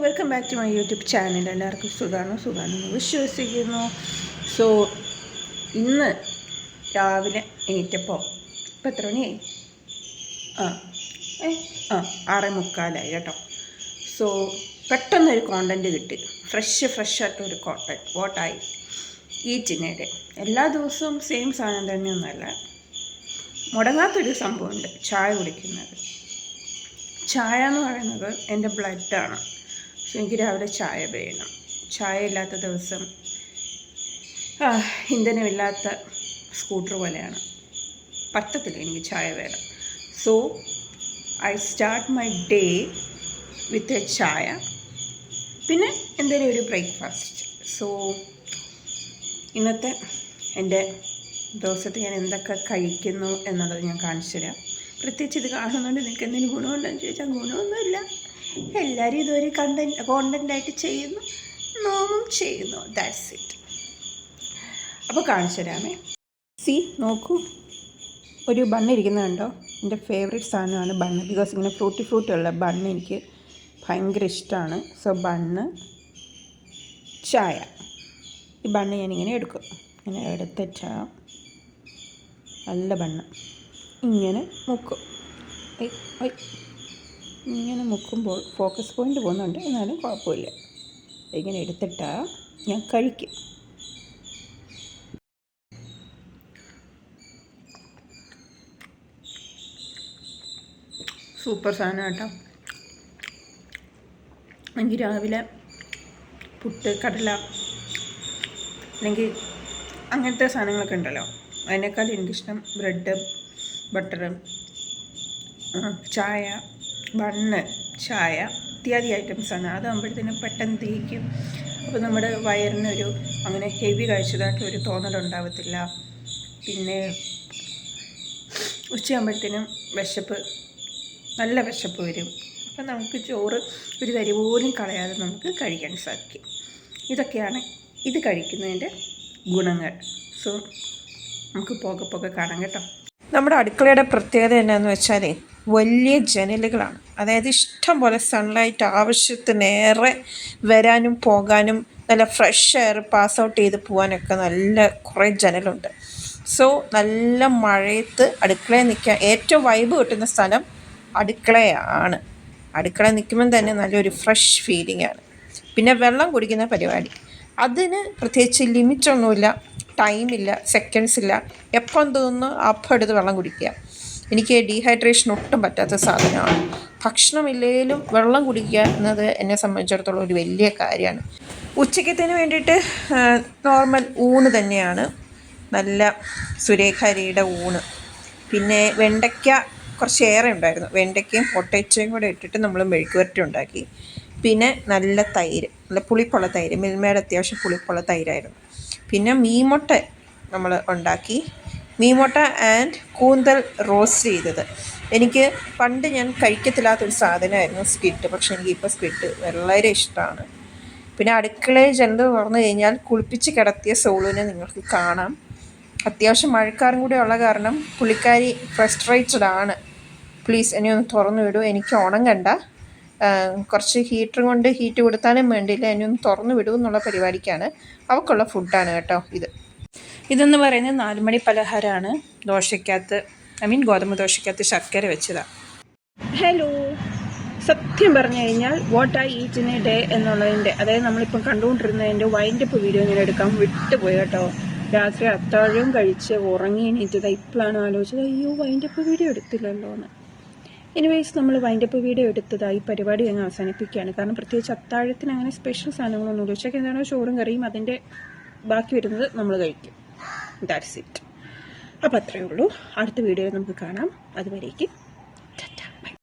Welcome back to my YouTube channel. എല്ലാവർക്കും സുഖമാണെന്ന് വിശ്വസിക്കുന്നു. സോ ഇന്ന് രാവിലെ എണീറ്റപ്പോൾ ഇപ്പം എത്ര മണിയായി? 6:45 കേട്ടോ. സോ പെട്ടെന്നൊരു കോണ്ടൻറ്റ് കിട്ടി, ഫ്രഷായിട്ടൊരു കോണ്ടൻറ്റ്. വോട്ടായി ഈറ്റിനിടെ എല്ലാ ദിവസവും സെയിം സാധനം തന്നെയൊന്നുമല്ല, മുടങ്ങാത്തൊരു സംഭവമുണ്ട്. ചായ കുടിക്കുന്നത്. ചായ എന്ന് പറയുന്നത് എൻ്റെ ബ്ലഡാണ്. പക്ഷെ എനിക്ക് രാവിലെ ചായ വേണം. ചായ ഇല്ലാത്ത ദിവസം ഇന്ധനമില്ലാത്ത സ്കൂട്ടർ പോലെയാണ്. പറ്റത്തില്ല, എനിക്ക് ചായ വേണം. So I start my day with a ചായ, പിന്നെ എന്തെങ്കിലും ഒരു ബ്രേക്ക്ഫാസ്റ്റ്. സോ ഇന്നത്തെ എൻ്റെ ദിവസത്തെ ഞാൻ എന്തൊക്കെ കഴിക്കുന്നു എന്നുള്ളത് ഞാൻ കാണിച്ചു തരാം. പ്രത്യേകിച്ച് ഇത് കാണുന്നുണ്ട് നിങ്ങൾക്ക് എന്തെങ്കിലും ഗുണമുണ്ടെന്ന് ചോദിച്ചാൽ ഗുണമൊന്നുമില്ല. എല്ലാവരും ഇതൊരു കോണ്ടൻ്റായിട്ട് ചെയ്യുന്നു, നോമും ചെയ്യുന്നു. That's it. അപ്പോൾ കാണിച്ചു തരാമേ. നോക്കൂ, ഒരു ബണ്ണ് ഇരിക്കുന്നത് കണ്ടോ? എൻ്റെ ഫേവറേറ്റ് സാധനമാണ് ബണ്ണ്. ബിക്കോസ് ഇങ്ങനെ ഫ്രൂട്ടി ഉള്ള ബണ്ണ് എനിക്ക് ഭയങ്കര ഇഷ്ടമാണ്. സോ ബണ്ണ്, ചായ. ഈ ബണ്ണ് ഞാനിങ്ങനെ എടുക്കും. ഇങ്ങനെ എടുത്തിട്ടാ നല്ല ബണ്ണ് ഇങ്ങനെ മുക്കും. ഇങ്ങനെ മുക്കുമ്പോൾ ഫോക്കസ് പോയിൻ്റ് പോകുന്നുണ്ട്, എന്നാലും കുഴപ്പമില്ല. ഇങ്ങനെ എടുത്തിട്ടാൽ ഞാൻ കഴിക്കും. സൂപ്പർ സാധനം കേട്ടോ. എനിക്ക് രാവിലെ പുട്ട്, കടല അല്ലെങ്കിൽ അങ്ങനത്തെ സാധനങ്ങളൊക്കെ ഉണ്ടല്ലോ, അതിനേക്കാൾ എനിക്കിഷ്ടം ബ്രെഡ്, ബട്ടർ, ചായ, ബണ്ണ്, ചായ ഇത്യാദി ഐറ്റംസാണ്. അതാകുമ്പോഴത്തേനും പെട്ടെന്ന് ദഹിക്കും. അപ്പോൾ നമ്മുടെ വയറിനൊരു അങ്ങനെ ഹെവി കഴിച്ചതായിട്ടൊരു തോന്നലുണ്ടാവത്തില്ല. പിന്നെ ഉച്ചയാകുമ്പോഴത്തേനും നല്ല വിശപ്പ് വരും. അപ്പം നമുക്ക് ചോറ് ഒരു തരി പോലും കളയാതെ നമുക്ക് കഴിക്കാൻ സാധിക്കും. ഇതൊക്കെയാണ് ഇത് കഴിക്കുന്നതിൻ്റെ ഗുണങ്ങൾ. സോ നമുക്ക് പോകെ കാണാം കേട്ടോ. നമ്മുടെ അടുക്കളയുടെ പ്രത്യേകത എന്നാന്ന് വെച്ചാൽ വലിയ ജനലുകളാണ്. അതായത് ഇഷ്ടം പോലെ സൺലൈറ്റ് ആവശ്യത്തിനേറെ വരാനും പോകാനും നല്ല ഫ്രഷ് എയർ പാസ് ഔട്ട് ചെയ്ത് പോകാനൊക്കെ നല്ല കുറേ ജനലുണ്ട്. സോ നല്ല മഴയത്ത് അടുക്കളയിൽ നിൽക്കാൻ ഏറ്റവും വൈബ് കിട്ടുന്ന സ്ഥലം അടുക്കളയാണ്. അടുക്കള നിൽക്കുമ്പം തന്നെ നല്ലൊരു ഫ്രഷ് ഫീലിംഗ് ആണ്. പിന്നെ വെള്ളം കുടിക്കുന്ന പരിപാടി, അതിന് പ്രത്യേകിച്ച് ലിമിറ്റൊന്നുമില്ല, ടൈമില്ല, സെക്കൻഡ്സ് ഇല്ല. എപ്പം തോന്നുന്നു അപ്പം എടുത്ത് വെള്ളം കുടിക്കുക. എനിക്ക് ഡീഹൈഡ്രേഷൻ ഒട്ടും പറ്റാത്ത സാധനമാണ്. ഭക്ഷണമില്ലെങ്കിലും വെള്ളം കുടിക്കുക എന്നത് എന്നെ സംബന്ധിച്ചിടത്തോളം ഒരു വലിയ കാര്യമാണ്. ഉച്ചയ്ക്കത്തിന് വേണ്ടിയിട്ട് നോർമൽ ഊണ് തന്നെയാണ്, നല്ല സുരേഖരിയുടെ ഊണ്. പിന്നെ വെണ്ടയ്ക്ക കുറച്ചേറെ ഉണ്ടായിരുന്നു. വെണ്ടയ്ക്കയും പൊട്ടറ്റോയും കൂടെ ഇട്ടിട്ട് നമ്മൾ മെഴുക്കുവരട്ടി ഉണ്ടാക്കി. പിന്നെ നല്ല തൈര്, നല്ല പുളിപ്പുള്ള തൈര്, മിൽമയുടെ അത്യാവശ്യം പുളിപ്പുള്ള തൈരായിരുന്നു. പിന്നെ മീൻമുട്ട നമ്മൾ ഉണ്ടാക്കി. മീൻമുട്ട ആൻഡ് കൂന്തൽ റോസ്റ്റ് ചെയ്തത്. എനിക്ക് പണ്ട് ഞാൻ കഴിക്കത്തില്ലാത്തൊരു സാധനമായിരുന്നു സ്ക്വിഡ്, പക്ഷെ എനിക്കിപ്പോൾ സ്ക്വിഡ് വളരെ ഇഷ്ടമാണ്. പിന്നെ അടുക്കളയിൽ ജനൽ തുറന്നു കഴിഞ്ഞാൽ കുളിപ്പിച്ച് കിടത്തിയ സോളുവിനെ നിങ്ങൾക്ക് കാണാം. അത്യാവശ്യം മഴക്കാറും കൂടെ ഉള്ള കാരണം പുള്ളിക്കാരി ഫ്രസ്ട്രേറ്റഡ് ആണ്. പ്ലീസ് എന്നെ ഒന്ന് തുറന്നു വിടൂ, എനിക്ക് ഉണങ്ങണ്ട, കുറച്ച് ഹീറ്റർ കൊണ്ട് ഹീറ്റ് കൊടുത്താലും വേണ്ടിയില്ല, എന്നെ ഒന്ന് തുറന്നു വിടൂ എന്നുള്ള പരിപാടിക്കാണ്. അവൾക്കുള്ള ഫുഡാണ് കേട്ടോ ഇത്. ഇതെന്ന് പറയുന്നത് 4 മണി പലഹാരമാണ്. ഗോതമ്പ് ദോശയ്ക്കകത്ത് ശർക്കര വെച്ചതാണ്. ഹലോ, സത്യം പറഞ്ഞു കഴിഞ്ഞാൽ what I eat in A day എന്നുള്ളതിൻ്റെ, അതായത് നമ്മളിപ്പം കണ്ടുകൊണ്ടിരുന്നതിൻ്റെ വൈൻഡപ്പ് വീഡിയോ ഇങ്ങനെ എടുക്കാൻ വിട്ടുപോയി കേട്ടോ. രാത്രി അത്താഴവും കഴിച്ച് ഉറങ്ങി എണീറ്റത് ഇപ്പോഴാണ് ആലോചിച്ചത്, അയ്യോ വൈൻഡപ്പ് വീഡിയോ എടുത്തില്ലല്ലോ എന്ന്. എനിവേയ്സ്, നമ്മൾ വൈൻഡപ്പ് വീഡിയോ എടുത്തതായി പരിപാടി അങ്ങ് അവസാനിപ്പിക്കുകയാണ്. കാരണം പ്രത്യേകിച്ച് അത്താഴത്തിന് അങ്ങനെ സ്പെഷ്യൽ സാധനങ്ങളൊന്നുമില്ല. ഉച്ചയ്ക്ക് എന്താണോ ചോറും കറിയും, അതിൻ്റെ ബാക്കി വരുന്നത് നമ്മൾ കഴിക്കും. That's it. അപ്പോൾ അത്രയേ ഉള്ളൂ. അടുത്ത വീഡിയോയിൽ നമുക്ക് കാണാം. അതുവരേക്കും